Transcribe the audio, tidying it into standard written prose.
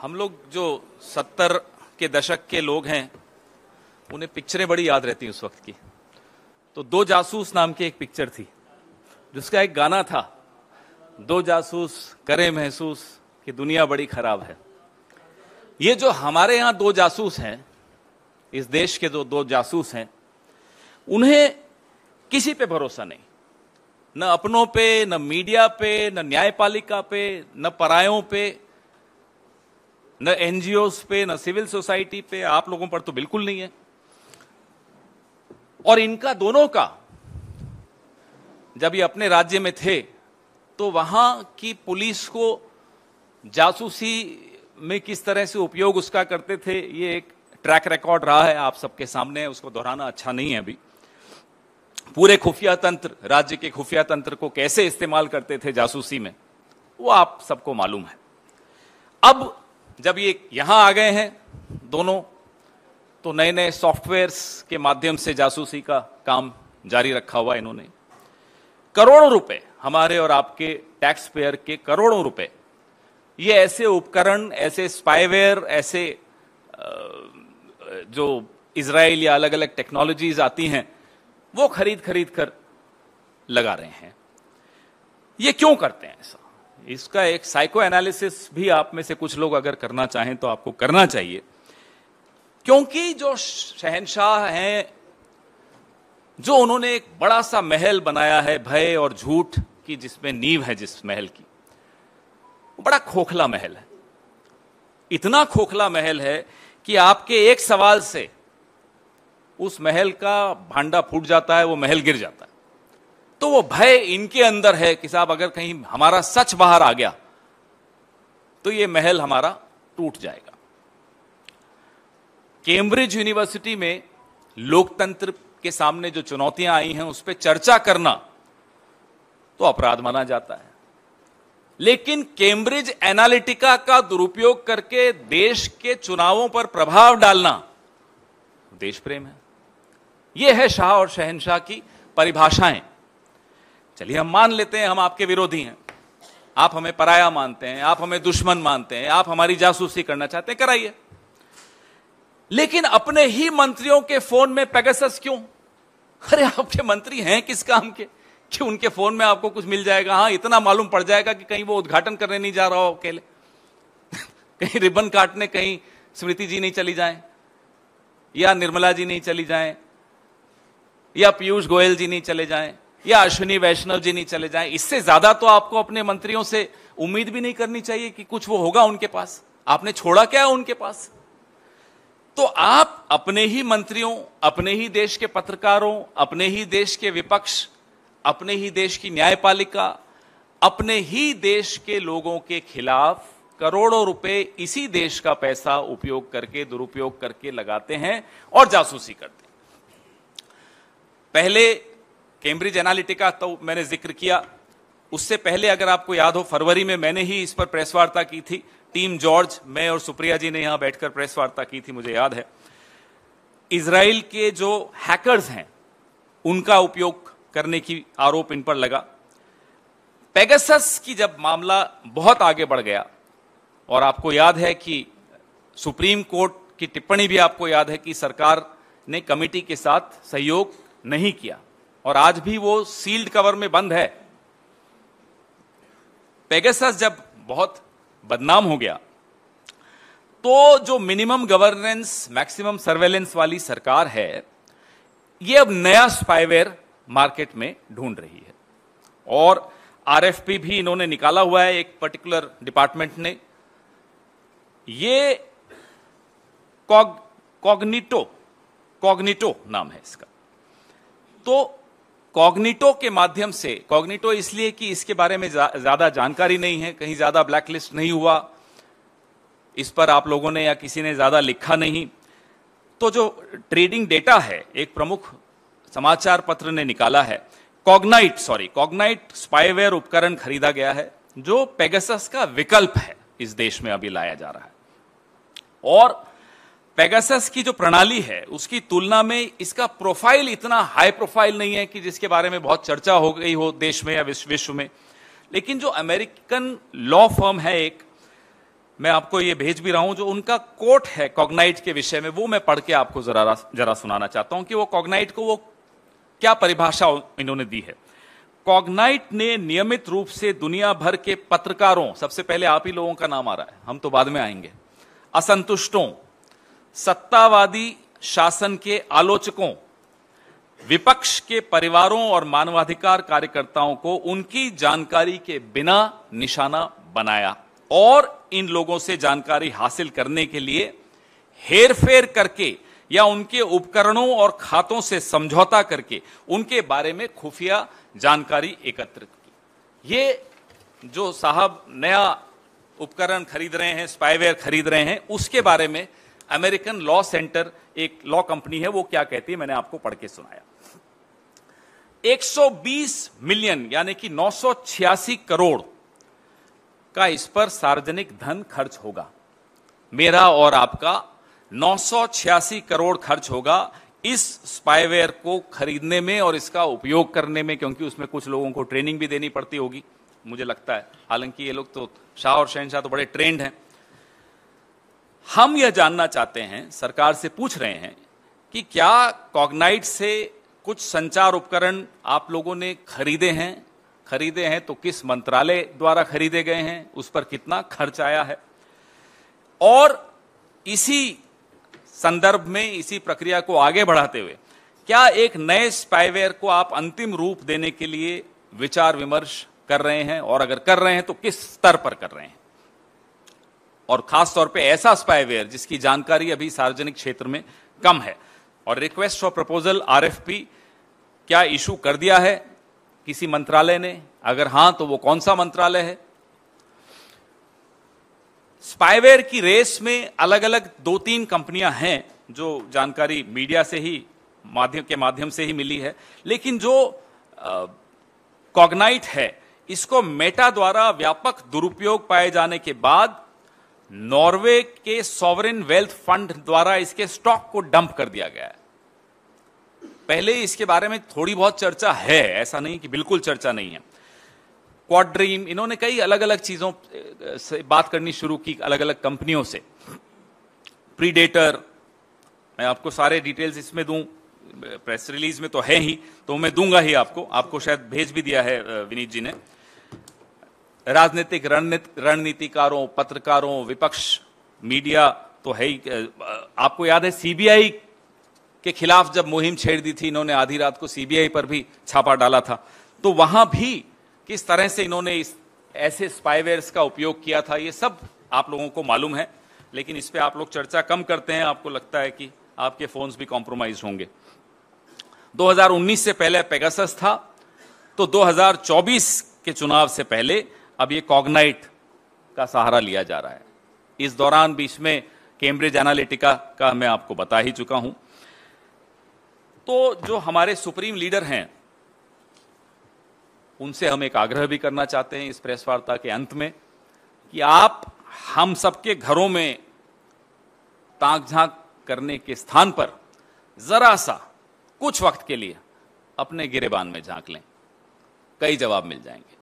हम लोग जो 70 के दशक के लोग हैं उन्हें पिक्चरें बड़ी याद रहती हैं उस वक्त की। तो दो जासूस नाम की एक पिक्चर थी जिसका एक गाना था, दो जासूस करें महसूस कि दुनिया बड़ी खराब है। ये जो हमारे यहां दो जासूस हैं, इस देश के जो दो जासूस हैं, उन्हें किसी पे भरोसा नहीं, न अपनों पे, न मीडिया पे, न न्यायपालिका पे, न परायों पे, न एनजीओस पे, न सिविल सोसाइटी पे, आप लोगों पर तो बिल्कुल नहीं है। और इनका दोनों का जब ये अपने राज्य में थे तो वहां की पुलिस को जासूसी में किस तरह से उपयोग उसका करते थे, ये एक ट्रैक रिकॉर्ड रहा है, आप सबके सामने है, उसको दोहराना अच्छा नहीं है अभी। पूरे खुफिया तंत्र, राज्य के खुफिया तंत्र को कैसे इस्तेमाल करते थे जासूसी में, वो आप सबको मालूम है। अब जब ये यहां आ गए हैं दोनों, तो नए नए सॉफ्टवेयर्स के माध्यम से जासूसी का काम जारी रखा हुआ इन्होंने। करोड़ों रुपए, हमारे और आपके टैक्स पेयर के करोड़ों रुपए, ये ऐसे उपकरण, ऐसे स्पाईवेयर, ऐसे जो इजराइल या अलग अलग टेक्नोलॉजीज आती हैं, वो खरीद कर लगा रहे हैं। ये क्यों करते हैं ऐसा? इसका एक साइको एनालिसिस भी आप में से कुछ लोग अगर करना चाहें तो आपको करना चाहिए। क्योंकि जो शहंशाह हैं, जो उन्होंने एक बड़ा सा महल बनाया है भय और झूठ की, जिसमें नींव है जिस महल की, वो बड़ा खोखला महल है। इतना खोखला महल है कि आपके एक सवाल से उस महल का भांडा फूट जाता है, वो महल गिर जाता है। तो वो भय इनके अंदर है कि साहब अगर कहीं हमारा सच बाहर आ गया तो ये महल हमारा टूट जाएगा। कैम्ब्रिज यूनिवर्सिटी में लोकतंत्र के सामने जो चुनौतियां आई हैं उस पर चर्चा करना तो अपराध माना जाता है, लेकिन कैम्ब्रिज एनालिटिका का दुरुपयोग करके देश के चुनावों पर प्रभाव डालना देश प्रेम है। यह है शाह और शहंशाह की परिभाषाएं। चलिए हम मान लेते हैं हम आपके विरोधी हैं, आप हमें पराया मानते हैं, आप हमें दुश्मन मानते हैं, आप हमारी जासूसी करना चाहते हैं, कराइए। लेकिन अपने ही मंत्रियों के फोन में पेगासस क्यों? अरे आपके मंत्री हैं किस काम के कि उनके फोन में आपको कुछ मिल जाएगा? हाँ, इतना मालूम पड़ जाएगा कि कहीं वो उद्घाटन करने नहीं जा रहा हो अकेले कहीं रिबन काटने कहीं स्मृति जी नहीं चली जाएं, या निर्मला जी नहीं चली जाएं, या पीयूष गोयल जी नहीं चले जाएं, या अश्विनी वैष्णव जी नहीं चले जाएं। इससे ज्यादा तो आपको अपने मंत्रियों से उम्मीद भी नहीं करनी चाहिए कि कुछ वो होगा उनके पास। आपने छोड़ा क्या है उनके पास? तो आप अपने ही मंत्रियों, अपने ही देश के पत्रकारों, अपने ही देश के विपक्ष, अपने ही देश की न्यायपालिका, अपने ही देश के लोगों के खिलाफ करोड़ों रुपए इसी देश का पैसा उपयोग करके, दुरुपयोग करके लगाते हैं और जासूसी करते हैं। पहले कैम्ब्रिज एनालिटिका तो मैंने जिक्र किया, उससे पहले अगर आपको याद हो फरवरी में मैंने ही इस पर प्रेस वार्ता की थी। टीम जॉर्ज, मैं और सुप्रिया जी ने यहां बैठकर प्रेस वार्ता की थी, मुझे याद है। इजराइल के जो हैकर्स हैं उनका उपयोग करने की आरोप इन पर लगा। पेगासस की जब मामला बहुत आगे बढ़ गया, और आपको याद है कि सुप्रीम कोर्ट की टिप्पणी भी आपको याद है कि सरकार ने कमेटी के साथ सहयोग नहीं किया, और आज भी वो सील्ड कवर में बंद है। पेगासस जब बहुत बदनाम हो गया तो जो मिनिमम गवर्नेंस मैक्सिमम सर्वेलेंस वाली सरकार है, ये अब नया स्पाईवेयर मार्केट में ढूंढ रही है, और आरएफपी भी इन्होंने निकाला हुआ है एक पर्टिकुलर डिपार्टमेंट ने। ये कॉग्निटो नाम है इसका। तो कॉग्निटो के माध्यम से, कॉग्निटो इसलिए कि इसके बारे में ज्यादा जानकारी नहीं है, कहीं ज्यादा ब्लैकलिस्ट नहीं हुआ, इस पर आप लोगों ने या किसी ने ज्यादा लिखा नहीं। तो जो ट्रेडिंग डेटा है, एक प्रमुख समाचार पत्र ने निकाला है, कॉग्नाइट स्पाईवेयर उपकरण खरीदा गया है जो पेगासस का विकल्प है, इस देश में अभी लाया जा रहा है। और पेगासस की जो प्रणाली है उसकी तुलना में इसका प्रोफाइल इतना हाई प्रोफाइल नहीं है कि जिसके बारे में बहुत चर्चा हो गई हो देश में या विश्व में। लेकिन जो अमेरिकन लॉ फर्म है एक, मैं आपको ये भेज भी रहा हूं, जो उनका कोट है कॉग्नाइट के विषय में, वो मैं पढ़ के आपको जरा सुनाना चाहता हूं कि वो कॉग्नाइट को वो क्या परिभाषा इन्होंने दी है। कॉग्नाइट ने नियमित रूप से दुनिया भर के पत्रकारों, सबसे पहले आप ही लोगों का नाम आ रहा है, हम तो बाद में आएंगे, असंतुष्टों, सत्तावादी शासन के आलोचकों, विपक्ष के परिवारों और मानवाधिकार कार्यकर्ताओं को उनकी जानकारी के बिना निशाना बनाया और इन लोगों से जानकारी हासिल करने के लिए हेरफेर करके या उनके उपकरणों और खातों से समझौता करके उनके बारे में खुफिया जानकारी एकत्रित की। ये जो साहब नया उपकरण खरीद रहे हैं, स्पाईवेयर खरीद रहे हैं, उसके बारे में अमेरिकन लॉ सेंटर, एक लॉ कंपनी है, वो क्या कहती है मैंने आपको पढ़ के सुनाया। 120 मिलियन यानी कि 986 करोड़ का इस पर सार्वजनिक धन खर्च होगा। मेरा और आपका 986 करोड़ खर्च होगा इस स्पाईवेयर को खरीदने में और इसका उपयोग करने में, क्योंकि उसमें कुछ लोगों को ट्रेनिंग भी देनी पड़ती होगी, मुझे लगता है। हालांकि ये लोग तो, शाह और शहनशाह तो बड़े ट्रेंड हैं। हम यह जानना चाहते हैं, सरकार से पूछ रहे हैं कि क्या कॉग्नाइट से कुछ संचार उपकरण आप लोगों ने खरीदे हैं तो किस मंत्रालय द्वारा खरीदे गए हैं, उस पर कितना खर्च आया है, और इसी संदर्भ में, इसी प्रक्रिया को आगे बढ़ाते हुए क्या एक नए स्पाईवेयर को आप अंतिम रूप देने के लिए विचार विमर्श कर रहे हैं, और अगर कर रहे हैं तो किस स्तर पर कर रहे हैं, और खास तौर पे ऐसा स्पाईवेयर जिसकी जानकारी अभी सार्वजनिक क्षेत्र में कम है। और रिक्वेस्ट फॉर प्रपोजल RFP क्या इशू कर दिया है किसी मंत्रालय ने? अगर हां तो वो कौन सा मंत्रालय है? स्पाईवेयर की रेस में अलग अलग 2-3 कंपनियां हैं जो जानकारी मीडिया से ही माध्यम से ही मिली है, लेकिन जो कॉग्नाइट है, इसको मेटा द्वारा व्यापक दुरुपयोग पाए जाने के बाद नॉर्वे के सॉवरेन वेल्थ फंड द्वारा इसके स्टॉक को डंप कर दिया गया है। पहले इसके बारे में थोड़ी बहुत चर्चा है, ऐसा नहीं कि बिल्कुल चर्चा नहीं है। क्वाड्रीम, इन्होंने कई अलग अलग चीजों से बात करनी शुरू की, अलग अलग कंपनियों से। प्रीडेटर, मैं आपको सारे डिटेल्स इसमें दूं, प्रेस रिलीज में तो है ही, तो मैं दूंगा ही आपको शायद भेज भी दिया है विनीत जी ने। राजनीतिक रणनीतिकारों, पत्रकारों, विपक्ष, मीडिया तो है ही। आपको याद है CBI के खिलाफ जब मुहिम छेड़ दी थी इन्होंने, आधी रात को CBI पर भी छापा डाला था, तो वहां भी किस तरह से इन्होंने ऐसे स्पाईवेयर्स का उपयोग किया था, ये सब आप लोगों को मालूम है, लेकिन इस पे आप लोग चर्चा कम करते हैं। आपको लगता है कि आपके फोन्स भी कॉम्प्रोमाइज होंगे। 2019 से पहले पेगासस था, तो 2024 के चुनाव से पहले अब ये कॉग्नाइट का सहारा लिया जा रहा है। इस दौरान बीच में कैम्ब्रिज एनालिटिका का मैं आपको बता ही चुका हूं। तो जो हमारे सुप्रीम लीडर हैं, उनसे हम एक आग्रह भी करना चाहते हैं इस प्रेस वार्ता के अंत में कि आप हम सबके घरों में ताक झांक करने के स्थान पर जरा सा कुछ वक्त के लिए अपने गिरेबान में झांक लें, कई जवाब मिल जाएंगे।